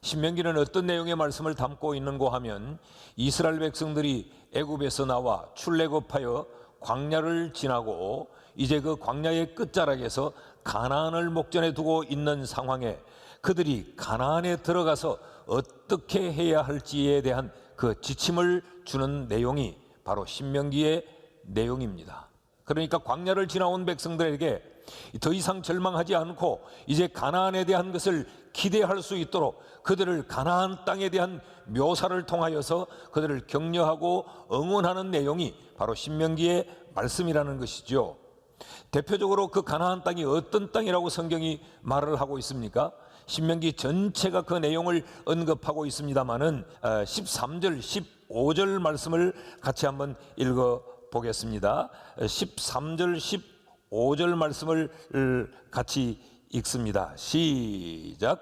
신명기는 어떤 내용의 말씀을 담고 있는고 하면 이스라엘 백성들이 애굽에서 나와 출애굽하여 광야를 지나고 이제 그 광야의 끝자락에서 가나안을 목전에 두고 있는 상황에 그들이 가나안에 들어가서 어떻게 해야 할지에 대한 그 지침을 주는 내용이 바로 신명기의 내용입니다. 그러니까 광야를 지나온 백성들에게 더 이상 절망하지 않고 이제 가나안에 대한 것을 기대할 수 있도록 그들을 가나안 땅에 대한 묘사를 통하여서 그들을 격려하고 응원하는 내용이 바로 신명기의 말씀이라는 것이죠. 대표적으로 그 가나안 땅이 어떤 땅이라고 성경이 말을 하고 있습니까? 신명기 전체가 그 내용을 언급하고 있습니다마는 13절, 15절 말씀을 같이 한번 읽어 보겠습니다. 13절, 15절 말씀을 같이 읽습니다. 시작.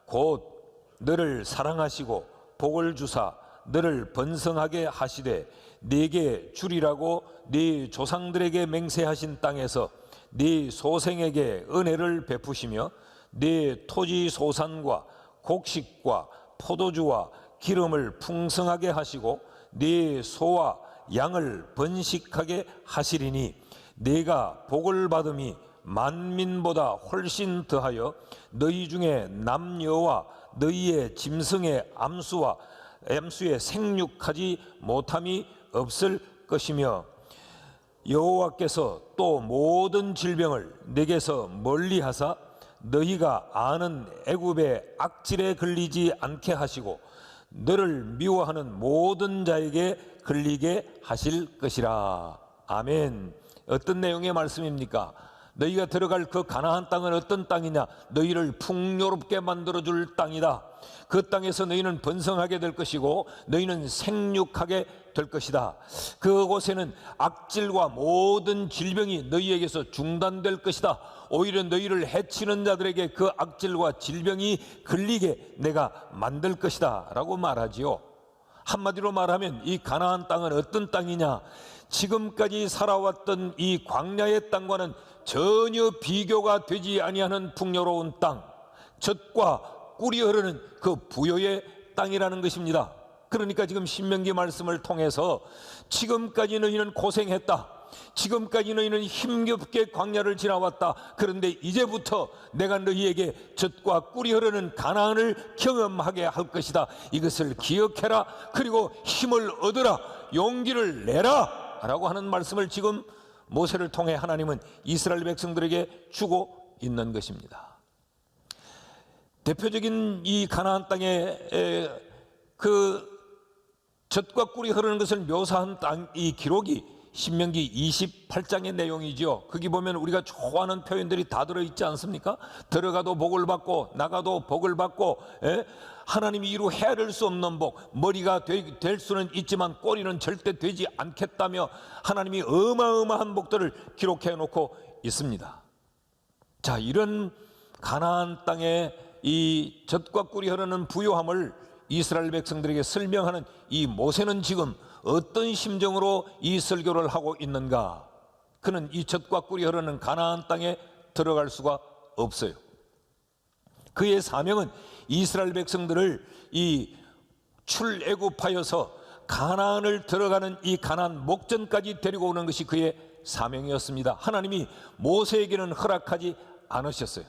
곧 너를 사랑하시고 복을 주사 너를 번성하게 하시되 네게 주리라고 네 조상들에게 맹세하신 땅에서 네 소생에게 은혜를 베푸시며 네 토지 소산과 곡식과 포도주와 기름을 풍성하게 하시고 네 소와 양을 번식하게 하시리니 네가 복을 받음이 만민보다 훨씬 더하여 너희 중에 남녀와 너희의 짐승의 암수의 생육하지 못함이 없을 것이며 여호와께서 또 모든 질병을 내게서 멀리하사 너희가 아는 애굽의 악질에 걸리지 않게 하시고 너를 미워하는 모든 자에게 걸리게 하실 것이라. 아멘. 어떤 내용의 말씀입니까? 너희가 들어갈 그 가나안 땅은 어떤 땅이냐? 너희를 풍요롭게 만들어줄 땅이다. 그 땅에서 너희는 번성하게 될 것이고 너희는 생육하게 될 것이다. 그곳에는 악질과 모든 질병이 너희에게서 중단될 것이다. 오히려 너희를 해치는 자들에게 그 악질과 질병이 걸리게 내가 만들 것이다 라고 말하지요. 한마디로 말하면 이 가나안 땅은 어떤 땅이냐? 지금까지 살아왔던 이 광야의 땅과는 전혀 비교가 되지 아니하는 풍요로운 땅, 젖과 꿀이 흐르는 그 부요의 땅이라는 것입니다. 그러니까 지금 신명기 말씀을 통해서 지금까지 너희는 고생했다, 지금까지 너희는 힘겹게 광야를 지나왔다. 그런데 이제부터 내가 너희에게 젖과 꿀이 흐르는 가나안을 경험하게 할 것이다. 이것을 기억해라. 그리고 힘을 얻으라. 용기를 내라 라고 하는 말씀을 지금 모세를 통해 하나님은 이스라엘 백성들에게 주고 있는 것입니다. 대표적인 이 가나안 땅에 그 젖과 꿀이 흐르는 것을 묘사한 땅, 이 기록이 신명기 28장의 내용이죠. 거기 보면 우리가 좋아하는 표현들이 다 들어있지 않습니까? 들어가도 복을 받고 나가도 복을 받고, 하나님이 이루 헤아릴 수 없는 복, 머리가 될 수는 있지만 꼬리는 절대 되지 않겠다며 하나님이 어마어마한 복들을 기록해 놓고 있습니다. 자, 이런 가나안 땅에 이 젖과 꿀이 흐르는 부요함을 이스라엘 백성들에게 설명하는 이 모세는 지금 어떤 심정으로 이 설교를 하고 있는가? 그는 이 젖과 꿀이 흐르는 가나안 땅에 들어갈 수가 없어요. 그의 사명은 이스라엘 백성들을 이 출애굽하여서 가나안을 들어가는 이 가나안 목전까지 데리고 오는 것이 그의 사명이었습니다. 하나님이 모세에게는 허락하지 않으셨어요.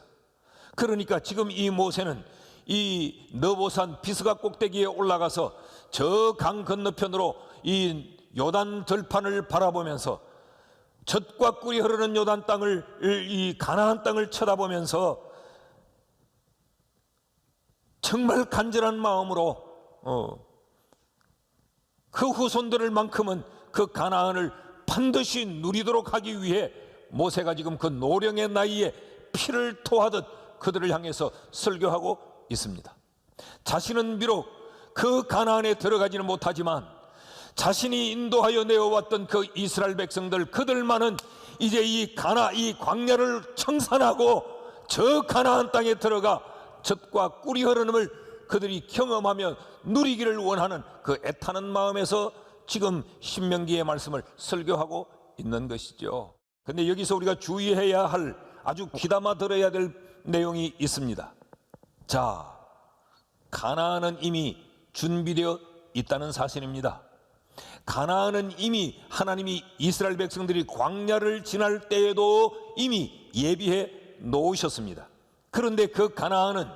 그러니까 지금 이 모세는 이 너보산 비스가 꼭대기에 올라가서 저 강 건너편으로 이 요단 들판을 바라보면서 젖과 꿀이 흐르는 요단 땅을, 이 가나안 땅을 쳐다보면서 정말 간절한 마음으로 그 후손들을 만큼은 그 가나안을 반드시 누리도록 하기 위해 모세가 지금 그 노령의 나이에 피를 토하듯 그들을 향해서 설교하고 있습니다. 자신은 비록 그 가나안에 들어가지는 못하지만 자신이 인도하여 내어왔던 그 이스라엘 백성들, 그들만은 이제 이 광야를 청산하고 저 가나안 땅에 들어가 젖과 꿀이 흐르는을 그들이 경험하며 누리기를 원하는 그 애타는 마음에서 지금 신명기의 말씀을 설교하고 있는 것이죠. 그런데 여기서 우리가 주의해야 할, 아주 귀담아 들어야 될 내용이 있습니다. 자, 가나안은 이미 준비되어 있다는 사실입니다. 가나안은 이미 하나님이 이스라엘 백성들이 광야를 지날 때에도 이미 예비해 놓으셨습니다. 그런데 그 가나안은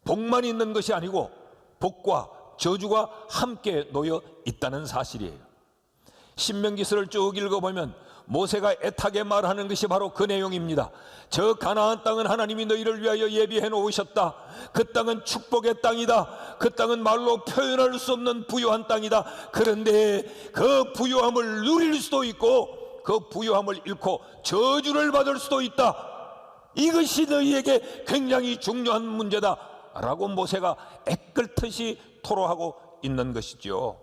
복만 있는 것이 아니고 복과 저주가 함께 놓여 있다는 사실이에요. 신명기서를 쭉 읽어보면 모세가 애타게 말하는 것이 바로 그 내용입니다. 저 가나안 땅은 하나님이 너희를 위하여 예비해 놓으셨다. 그 땅은 축복의 땅이다. 그 땅은 말로 표현할 수 없는 부유한 땅이다. 그런데 그 부유함을 누릴 수도 있고 그 부유함을 잃고 저주를 받을 수도 있다. 이것이 너희에게 굉장히 중요한 문제다 라고 모세가 애끓듯이 토로하고 있는 것이죠.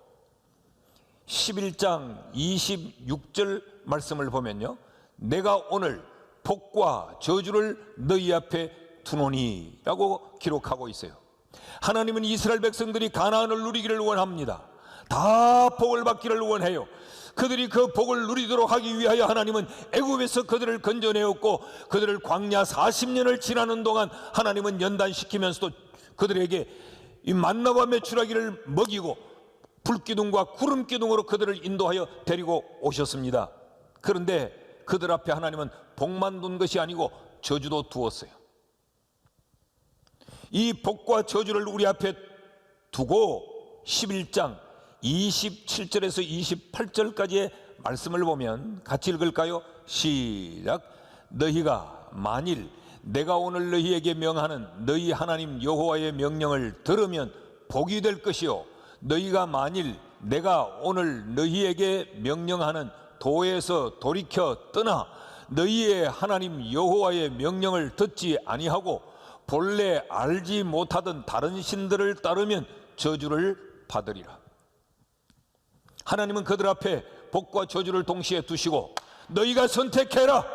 11장 26절 말씀을 보면요, 내가 오늘 복과 저주를 너희 앞에 두노니 라고 기록하고 있어요. 하나님은 이스라엘 백성들이 가나안을 누리기를 원합니다. 다 복을 받기를 원해요. 그들이 그 복을 누리도록 하기 위하여 하나님은 애굽에서 그들을 건져내었고 그들을 광야 40년을 지나는 동안 하나님은 연단시키면서도 그들에게 이 만나와 메추라기를 먹이고 불기둥과 구름기둥으로 그들을 인도하여 데리고 오셨습니다. 그런데 그들 앞에 하나님은 복만 둔 것이 아니고 저주도 두었어요. 이 복과 저주를 우리 앞에 두고 11장 27절에서 28절까지의 말씀을 보면 같이 읽을까요? 시작. 너희가 만일 내가 오늘 너희에게 명하는 너희 하나님 여호와의 명령을 들으면 복이 될 것이요, 너희가 만일 내가 오늘 너희에게 명령하는 도에서 돌이켜 떠나 너희의 하나님 여호와의 명령을 듣지 아니하고 본래 알지 못하던 다른 신들을 따르면 저주를 받으리라. 하나님은 그들 앞에 복과 저주를 동시에 두시고 너희가 선택해라.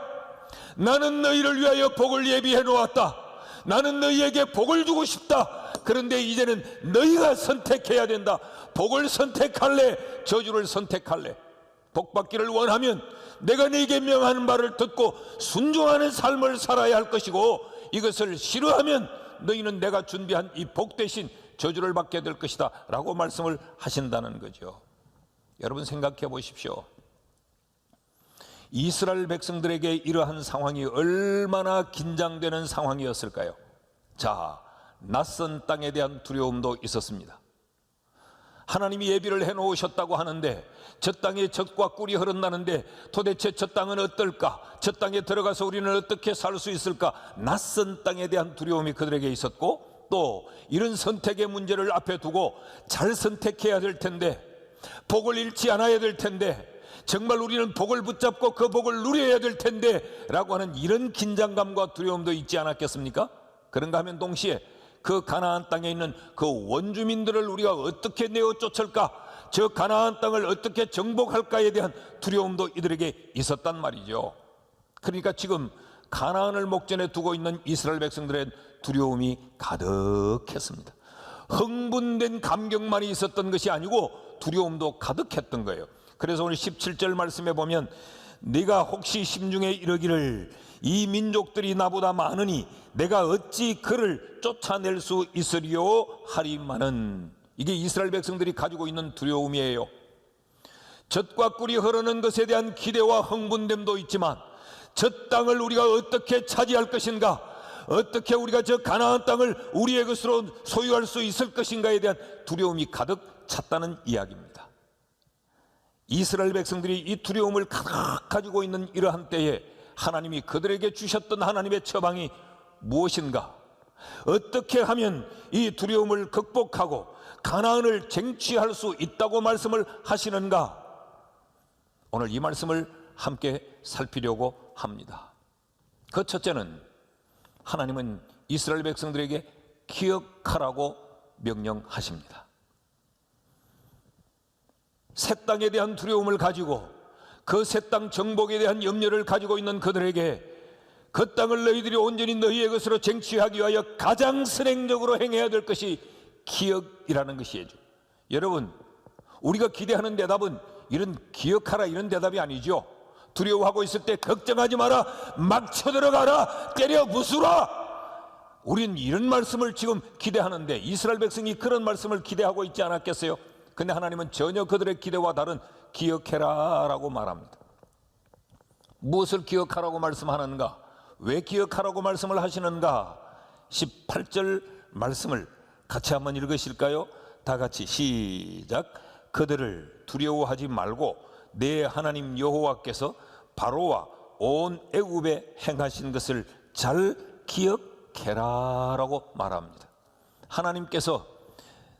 나는 너희를 위하여 복을 예비해 놓았다. 나는 너희에게 복을 주고 싶다. 그런데 이제는 너희가 선택해야 된다. 복을 선택할래? 저주를 선택할래? 복 받기를 원하면 내가 너희에게 명하는 바를 듣고 순종하는 삶을 살아야 할 것이고, 이것을 싫어하면 너희는 내가 준비한 이 복 대신 저주를 받게 될 것이다 라고 말씀을 하신다는 거죠. 여러분 생각해 보십시오. 이스라엘 백성들에게 이러한 상황이 얼마나 긴장되는 상황이었을까요? 자, 낯선 땅에 대한 두려움도 있었습니다. 하나님이 예비를 해놓으셨다고 하는데 저 땅에 젖과 꿀이 흐른다는데 도대체 저 땅은 어떨까? 저 땅에 들어가서 우리는 어떻게 살 수 있을까? 낯선 땅에 대한 두려움이 그들에게 있었고, 또 이런 선택의 문제를 앞에 두고 잘 선택해야 될 텐데, 복을 잃지 않아야 될 텐데, 정말 우리는 복을 붙잡고 그 복을 누려야 될 텐데 라고 하는 이런 긴장감과 두려움도 있지 않았겠습니까? 그런가 하면 동시에 그 가나안 땅에 있는 그 원주민들을 우리가 어떻게 내어 쫓을까, 저 가나안 땅을 어떻게 정복할까에 대한 두려움도 이들에게 있었단 말이죠. 그러니까 지금 가나안을 목전에 두고 있는 이스라엘 백성들의 두려움이 가득했습니다. 흥분된 감격만이 있었던 것이 아니고 두려움도 가득했던 거예요. 그래서 오늘 17절 말씀에 보면 네가 혹시 심중에 이르기를 이 민족들이 나보다 많으니 내가 어찌 그를 쫓아낼 수 있으리요 하리마는, 이게 이스라엘 백성들이 가지고 있는 두려움이에요. 젖과 꿀이 흐르는 것에 대한 기대와 흥분됨도 있지만 저 땅을 우리가 어떻게 차지할 것인가, 어떻게 우리가 저 가나안 땅을 우리의 것으로 소유할 수 있을 것인가에 대한 두려움이 가득 찼다는 이야기입니다. 이스라엘 백성들이 이 두려움을 가득 가지고 있는 이러한 때에 하나님이 그들에게 주셨던 하나님의 처방이 무엇인가? 어떻게 하면 이 두려움을 극복하고 가나안을 쟁취할 수 있다고 말씀을 하시는가? 오늘 이 말씀을 함께 살피려고 합니다. 그 첫째는 하나님은 이스라엘 백성들에게 기억하라고 명령하십니다. 새 땅에 대한 두려움을 가지고 그 새 땅 정복에 대한 염려를 가지고 있는 그들에게 그 땅을 너희들이 온전히 너희의 것으로 쟁취하기 위하여 가장 선행적으로 행해야 될 것이 기억이라는 것이에요. 여러분, 우리가 기대하는 대답은 이런 기억하라 이런 대답이 아니죠. 두려워하고 있을 때 걱정하지 마라, 막 쳐들어가라, 때려 부수라, 우린 이런 말씀을 지금 기대하는데 이스라엘 백성이 그런 말씀을 기대하고 있지 않았겠어요? 근데 하나님은 전혀 그들의 기대와 다른 기억해라 라고 말합니다. 무엇을 기억하라고 말씀하는가? 왜 기억하라고 말씀을 하시는가? 18절 말씀을 같이 한번 읽으실까요? 다 같이 시작. 그들을 두려워하지 말고 내 하나님 여호와께서 바로와 온 애굽에 행하신 것을 잘 기억해라 라고 말합니다. 하나님께서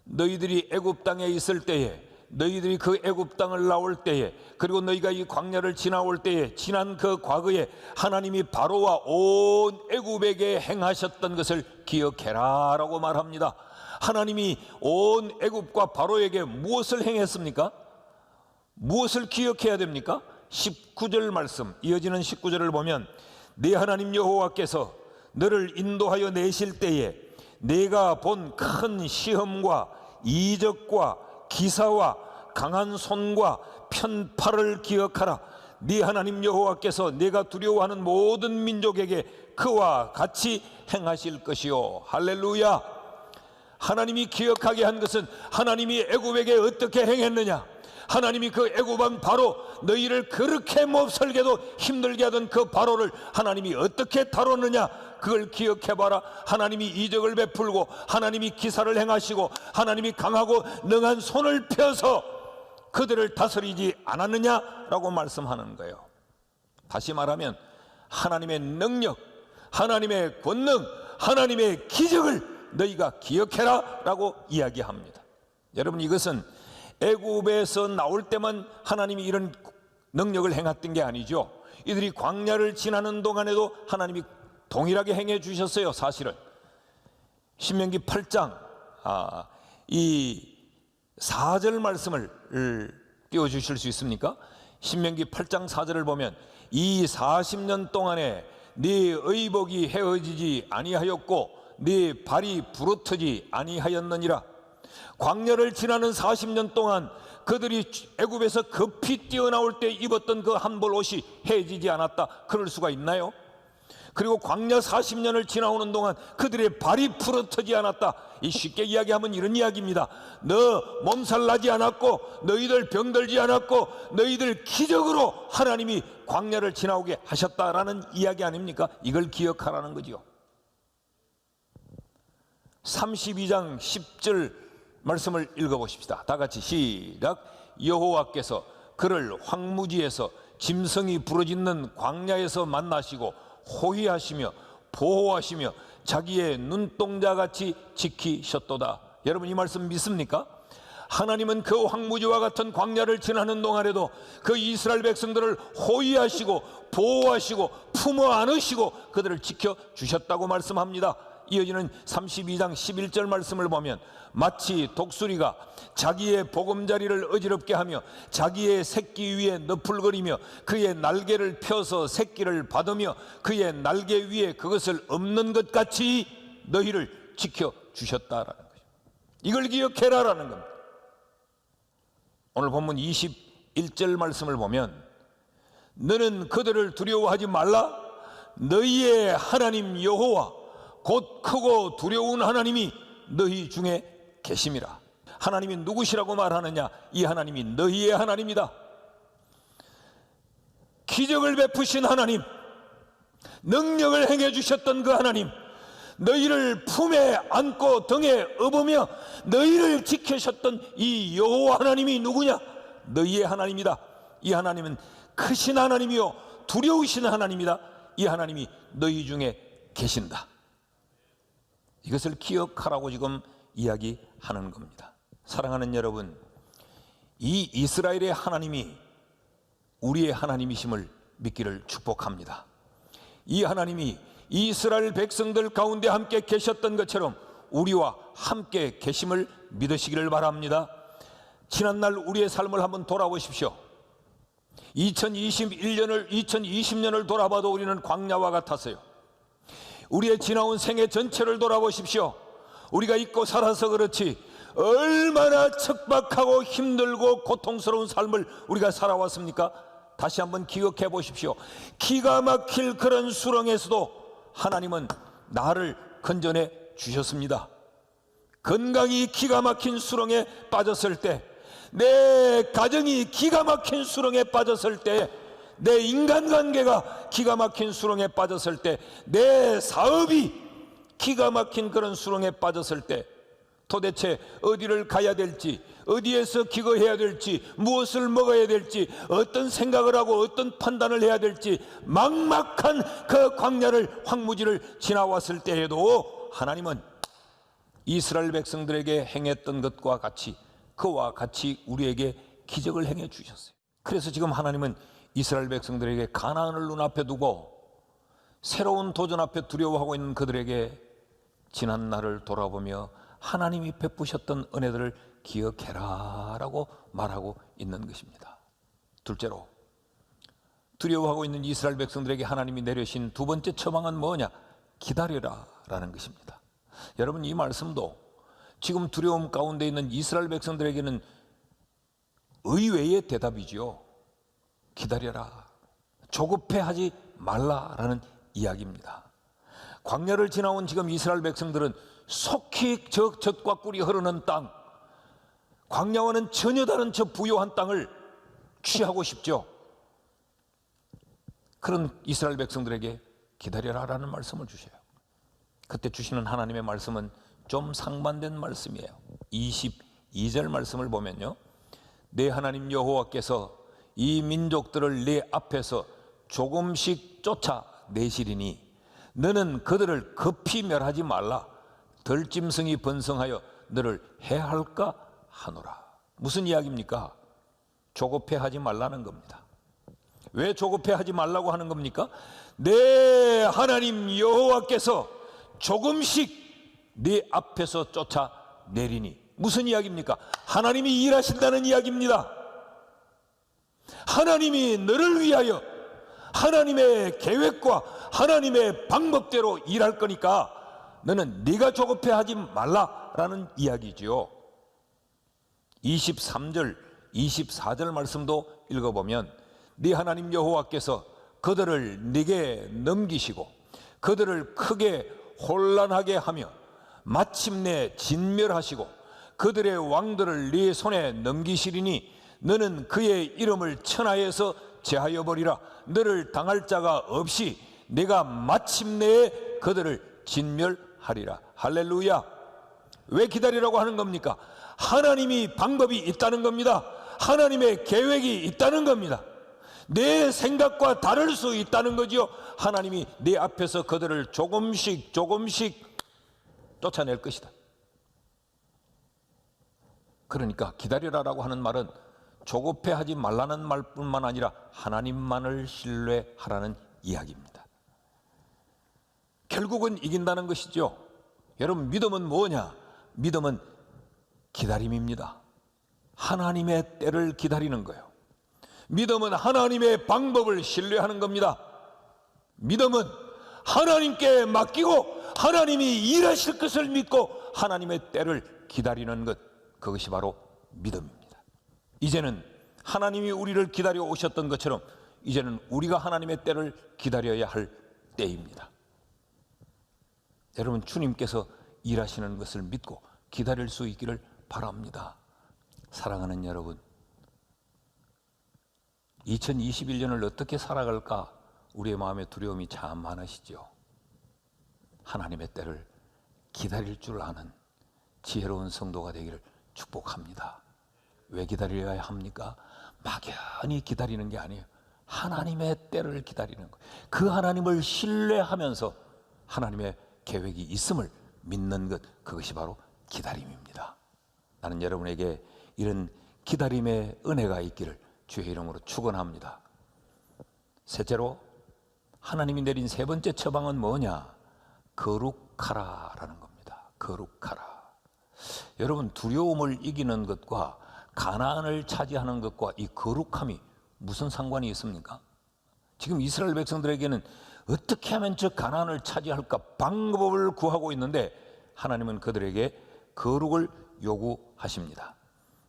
너희들이 애굽 땅에 있을 때에, 너희들이 그 애굽 땅을 나올 때에, 그리고 너희가 이 광야를 지나올 때에, 지난 그 과거에 하나님이 바로와 온 애굽에게 행하셨던 것을 기억해라 라고 말합니다. 하나님이 온 애굽과 바로에게 무엇을 행했습니까? 무엇을 기억해야 됩니까? 19절 말씀, 이어지는 19절을 보면 네 하나님 여호와께서 너를 인도하여 내실 때에 내가 본 큰 시험과 이적과 기사와 강한 손과 편팔을 기억하라. 네 하나님 여호와께서 내가 두려워하는 모든 민족에게 그와 같이 행하실 것이요. 할렐루야. 하나님이 기억하게 한 것은 하나님이 애굽에게 어떻게 행했느냐, 하나님이 그 애굽왕 바로, 너희를 그렇게 몹쓸게도 힘들게 하던 그 바로를 하나님이 어떻게 다뤘느냐, 그걸 기억해봐라. 하나님이 이적을 베풀고 하나님이 기사를 행하시고 하나님이 강하고 능한 손을 펴서 그들을 다스리지 않았느냐라고 말씀하는 거예요. 다시 말하면 하나님의 능력, 하나님의 권능, 하나님의 기적을 너희가 기억해라 라고 이야기합니다. 여러분, 이것은 애굽에서 나올 때만 하나님이 이런 능력을 행했던 게 아니죠. 이들이 광야를 지나는 동안에도 하나님이 동일하게 행해 주셨어요. 사실은 신명기 8장 이 4절 말씀을 띄워주실 수 있습니까? 신명기 8장 4절을 보면 이 40년 동안에 네 의복이 헤어지지 아니하였고 네 발이 부르트지 아니하였느니라. 광야를 지나는 40년 동안 그들이 애굽에서 급히 뛰어나올 때 입었던 그 한벌 옷이 헤어지지 않았다. 그럴 수가 있나요? 그리고 광야 40년을 지나오는 동안 그들의 발이 부러뜨지 않았다. 이 쉽게 이야기하면 이런 이야기입니다. 너 몸살 나지 않았고 너희들 병들지 않았고 너희들 기적으로 하나님이 광야를 지나오게 하셨다라는 이야기 아닙니까? 이걸 기억하라는 거죠. 32장 10절 말씀을 읽어보십시다. 다 같이 시작. 여호와께서 그를 황무지에서 짐승이 부르짖는 광야에서 만나시고 호위하시며 보호하시며 자기의 눈동자같이 지키셨도다. 여러분, 이 말씀 믿습니까? 하나님은 그 황무지와 같은 광야를 지나는 동안에도 그 이스라엘 백성들을 호위하시고 보호하시고 품어 안으시고 그들을 지켜주셨다고 말씀합니다. 이어지는 32장 11절 말씀을 보면 마치 독수리가 자기의 보금자리를 어지럽게 하며 자기의 새끼 위에 너풀거리며 그의 날개를 펴서 새끼를 받으며 그의 날개 위에 그것을 엎는 것 같이 너희를 지켜주셨다라는 거죠. 이걸 기억해라라는 겁니다. 오늘 본문 21절 말씀을 보면 너는 그들을 두려워하지 말라. 너희의 하나님 여호와 곧 크고 두려운 하나님이 너희 중에 계심이라. 하나님이 누구시라고 말하느냐? 이 하나님이 너희의 하나님이다. 기적을 베푸신 하나님, 능력을 행해 주셨던 그 하나님, 너희를 품에 안고 등에 업으며 너희를 지키셨던 이 여호와 하나님이 누구냐? 너희의 하나님이다. 이 하나님은 크신 하나님이요 두려우신 하나님이다. 이 하나님이 너희 중에 계신다. 이것을 기억하라고 지금 이야기하는 겁니다. 사랑하는 여러분, 이 이스라엘의 하나님이 우리의 하나님이심을 믿기를 축복합니다. 이 하나님이 이스라엘 백성들 가운데 함께 계셨던 것처럼 우리와 함께 계심을 믿으시기를 바랍니다. 지난날 우리의 삶을 한번 돌아보십시오. 2020년을 돌아봐도 우리는 광야와 같았어요. 우리의 지나온 생애 전체를 돌아보십시오. 우리가 잊고 살아서 그렇지 얼마나 척박하고 힘들고 고통스러운 삶을 우리가 살아왔습니까? 다시 한번 기억해 보십시오. 기가 막힐 그런 수렁에서도 하나님은 나를 건져내 주셨습니다. 건강이 기가 막힌 수렁에 빠졌을 때, 내 가정이 기가 막힌 수렁에 빠졌을 때, 내 인간관계가 기가 막힌 수렁에 빠졌을 때, 내 사업이 기가 막힌 그런 수렁에 빠졌을 때, 도대체 어디를 가야 될지, 어디에서 기거해야 될지, 무엇을 먹어야 될지, 어떤 생각을 하고 어떤 판단을 해야 될지 막막한 그 광야를, 황무지를 지나왔을 때에도 하나님은 이스라엘 백성들에게 행했던 것과 같이, 그와 같이 우리에게 기적을 행해 주셨어요. 그래서 지금 하나님은 이스라엘 백성들에게 가나안을 눈앞에 두고 새로운 도전 앞에 두려워하고 있는 그들에게 지난 날을 돌아보며 하나님이 베푸셨던 은혜들을 기억해라 라고 말하고 있는 것입니다. 둘째로, 두려워하고 있는 이스라엘 백성들에게 하나님이 내려신 두 번째 처방은 뭐냐? 기다려라 라는 것입니다. 여러분, 이 말씀도 지금 두려움 가운데 있는 이스라엘 백성들에게는 의외의 대답이지요. 기다려라, 조급해하지 말라라는 이야기입니다. 광야를 지나온 지금 이스라엘 백성들은 속히 저 젖과 꿀이 흐르는 땅, 광야와는 전혀 다른 저 부요한 땅을 취하고 싶죠. 그런 이스라엘 백성들에게 기다려라라는 말씀을 주셔요. 그때 주시는 하나님의 말씀은 좀 상반된 말씀이에요. 22절 말씀을 보면요, 내 하나님 여호와께서 이 민족들을 내 앞에서 조금씩 쫓아내시리니 너는 그들을 급히 멸하지 말라. 덜짐승이 번성하여 너를 해할까 하노라. 무슨 이야기입니까? 조급해하지 말라는 겁니다. 왜 조급해하지 말라고 하는 겁니까? 내 하나님 여호와께서 조금씩 네 앞에서 쫓아내리니. 무슨 이야기입니까? 하나님이 일하신다는 이야기입니다. 하나님이 너를 위하여 하나님의 계획과 하나님의 방법대로 일할 거니까 너는 네가 조급해하지 말라라는 이야기지요. 23절, 24절 말씀도 읽어보면 네 하나님 여호와께서 그들을 네게 넘기시고 그들을 크게 혼란하게 하며 마침내 진멸하시고 그들의 왕들을 네 손에 넘기시리니 너는 그의 이름을 천하에서 제하여 버리라. 너를 당할 자가 없이 내가 마침내 그들을 진멸하리라. 할렐루야. 왜 기다리라고 하는 겁니까? 하나님이 방법이 있다는 겁니다. 하나님의 계획이 있다는 겁니다. 내 생각과 다를 수 있다는 거지요. 하나님이 내 앞에서 그들을 조금씩 쫓아낼 것이다. 그러니까 기다리라라고 하는 말은 조급해하지 말라는 말뿐만 아니라 하나님만을 신뢰하라는 이야기입니다. 결국은 이긴다는 것이죠. 여러분, 믿음은 뭐냐? 믿음은 기다림입니다. 하나님의 때를 기다리는 거예요. 믿음은 하나님의 방법을 신뢰하는 겁니다. 믿음은 하나님께 맡기고 하나님이 일하실 것을 믿고 하나님의 때를 기다리는 것, 그것이 바로 믿음입니다. 이제는 하나님이 우리를 기다려 오셨던 것처럼 이제는 우리가 하나님의 때를 기다려야 할 때입니다. 여러분, 주님께서 일하시는 것을 믿고 기다릴 수 있기를 바랍니다. 사랑하는 여러분, 2021년을 어떻게 살아갈까 우리의 마음에 두려움이 참 많으시죠. 하나님의 때를 기다릴 줄 아는 지혜로운 성도가 되기를 축복합니다. 왜 기다려야 합니까? 막연히 기다리는 게 아니에요. 하나님의 때를 기다리는 거예요. 그 하나님을 신뢰하면서 하나님의 계획이 있음을 믿는 것, 그것이 바로 기다림입니다. 나는 여러분에게 이런 기다림의 은혜가 있기를 주의 이름으로 축원합니다. 셋째로, 하나님이 내린 세 번째 처방은 뭐냐? 거룩하라라는 겁니다. 거룩하라. 여러분, 두려움을 이기는 것과 가나안을 차지하는 것과 이 거룩함이 무슨 상관이 있습니까? 지금 이스라엘 백성들에게는 어떻게 하면 저 가나안을 차지할까 방법을 구하고 있는데 하나님은 그들에게 거룩을 요구하십니다.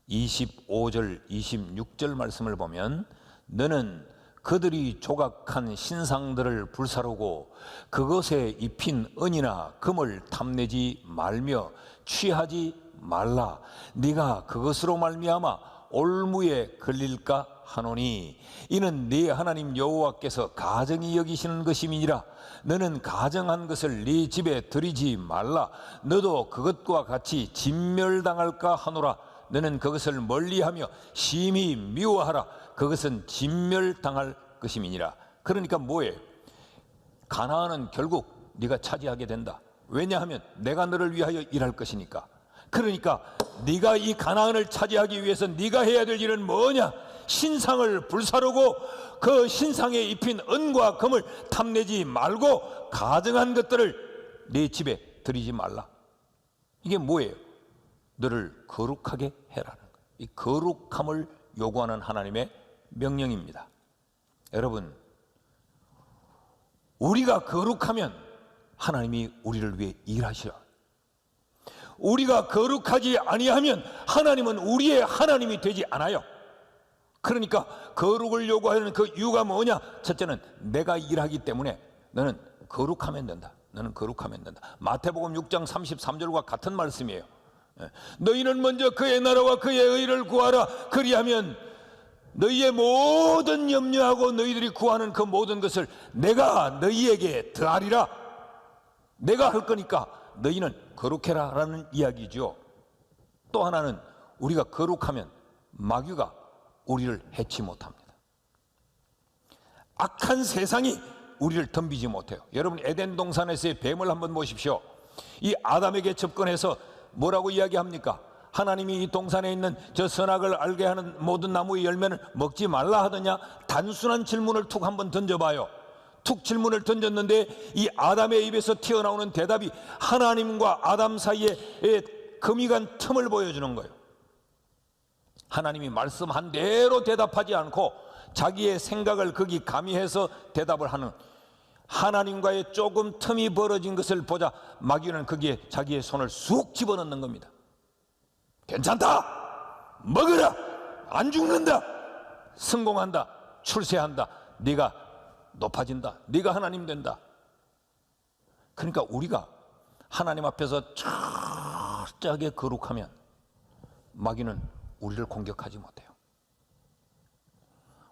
25절, 26절 말씀을 보면 너는 그들이 조각한 신상들을 불사르고 그것에 입힌 은이나 금을 탐내지 말며 취하지 말라. 네가 그것으로 말미암아 올무에 걸릴까 하노니 이는 네 하나님 여호와께서 가정히 여기시는 것임이니라. 너는 가정한 것을 네 집에 들이지 말라. 너도 그것과 같이 진멸당할까 하노라. 너는 그것을 멀리하며 심히 미워하라. 그것은 진멸당할 것임이니라. 그러니까 뭐예요? 가나안은 결국 네가 차지하게 된다. 왜냐하면 내가 너를 위하여 일할 것이니까. 그러니까 네가 이 가나안을 차지하기 위해서 네가 해야 될 일은 뭐냐? 신상을 불사르고 그 신상에 입힌 은과 금을 탐내지 말고 가정한 것들을 네 집에 들이지 말라. 이게 뭐예요? 너를 거룩하게 해라는 거예요. 이 거룩함을 요구하는 하나님의 명령입니다. 여러분, 우리가 거룩하면 하나님이 우리를 위해 일하시라. 우리가 거룩하지 아니하면 하나님은 우리의 하나님이 되지 않아요. 그러니까 거룩을 요구하는 그 이유가 뭐냐? 첫째는 내가 일하기 때문에 너는 거룩하면 된다. 너는 거룩하면 된다. 마태복음 6장 33절과 같은 말씀이에요. 너희는 먼저 그의 나라와 그의 의를 구하라. 그리하면 너희의 모든 염려하고 너희들이 구하는 그 모든 것을 내가 너희에게 더하리라. 내가 할 거니까 너희는 거룩해라 라는 이야기죠. 또 하나는 우리가 거룩하면 마귀가 우리를 해치 못합니다. 악한 세상이 우리를 덤비지 못해요. 여러분, 에덴 동산에서의 뱀을 한번 보십시오. 이 아담에게 접근해서 뭐라고 이야기합니까? 하나님이 이 동산에 있는 저 선악을 알게 하는 모든 나무의 열매는 먹지 말라 하더냐? 단순한 질문을 툭 한번 던져봐요. 툭 질문을 던졌는데 이 아담의 입에서 튀어나오는 대답이 하나님과 아담 사이에 금이 간 틈을 보여주는 거예요. 하나님이 말씀한 대로 대답하지 않고 자기의 생각을 거기 가미해서 대답을 하는, 하나님과의 조금 틈이 벌어진 것을 보자 마귀는 거기에 자기의 손을 쑥 집어넣는 겁니다. 괜찮다, 먹으라, 안 죽는다, 성공한다, 출세한다, 네가 높아진다, 네가 하나님 된다. 그러니까 우리가 하나님 앞에서 철저하게 거룩하면 마귀는 우리를 공격하지 못해요.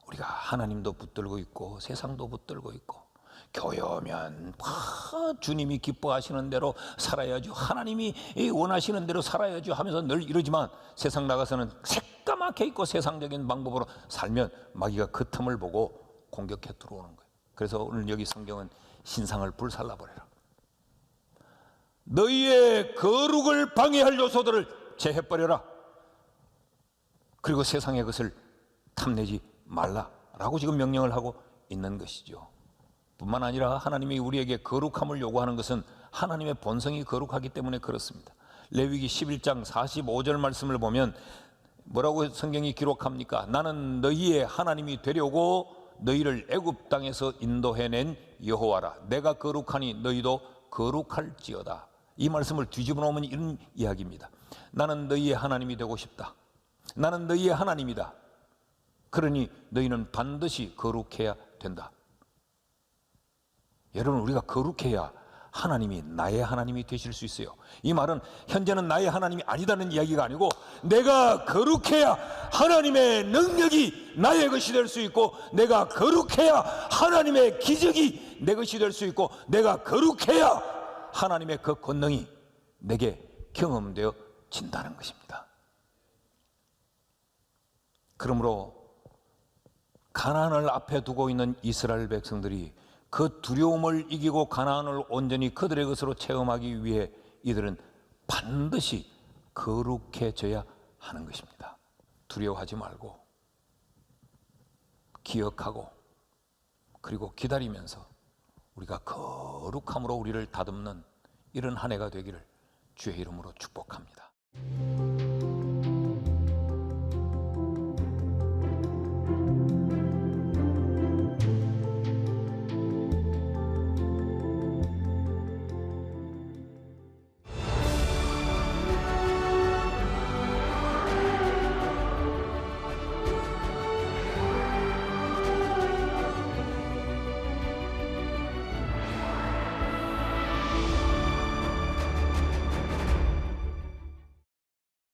우리가 하나님도 붙들고 있고 세상도 붙들고 있고 교회 오면 주님이 기뻐하시는 대로 살아야죠, 하나님이 원하시는 대로 살아야죠 하면서 늘 이러지만 세상 나가서는 새까맣게 있고 세상적인 방법으로 살면 마귀가 그 틈을 보고 공격해 들어오는 거예요. 그래서 오늘 여기 성경은 신상을 불살라버려라. 너희의 거룩을 방해할 요소들을 제해버려라. 그리고 세상의 것을 탐내지 말라라고 지금 명령을 하고 있는 것이죠. 뿐만 아니라 하나님이 우리에게 거룩함을 요구하는 것은 하나님의 본성이 거룩하기 때문에 그렇습니다. 레위기 11장 45절 말씀을 보면 뭐라고 성경이 기록합니까? 나는 너희의 하나님이 되려고 너희를 애굽 땅에서 인도해낸 여호와라. 내가 거룩하니 너희도 거룩할지어다. 이 말씀을 뒤집어 놓으면 이런 이야기입니다. 나는 너희의 하나님이 되고 싶다. 나는 너희의 하나님이다. 그러니 너희는 반드시 거룩해야 된다. 여러분, 우리가 거룩해야 하나님이 나의 하나님이 되실 수 있어요. 이 말은 현재는 나의 하나님이 아니다는 이야기가 아니고 내가 거룩해야 하나님의 능력이 나의 것이 될 수 있고, 내가 거룩해야 하나님의 기적이 내 것이 될 수 있고, 내가 거룩해야 하나님의 그 권능이 내게 경험되어진다는 것입니다. 그러므로 가나안을 앞에 두고 있는 이스라엘 백성들이 그 두려움을 이기고 가나안을 온전히 그들의 것으로 체험하기 위해 이들은 반드시 거룩해져야 하는 것입니다. 두려워하지 말고 기억하고 그리고 기다리면서 우리가 거룩함으로 우리를 다듬는 이런 한 해가 되기를 주의 이름으로 축복합니다.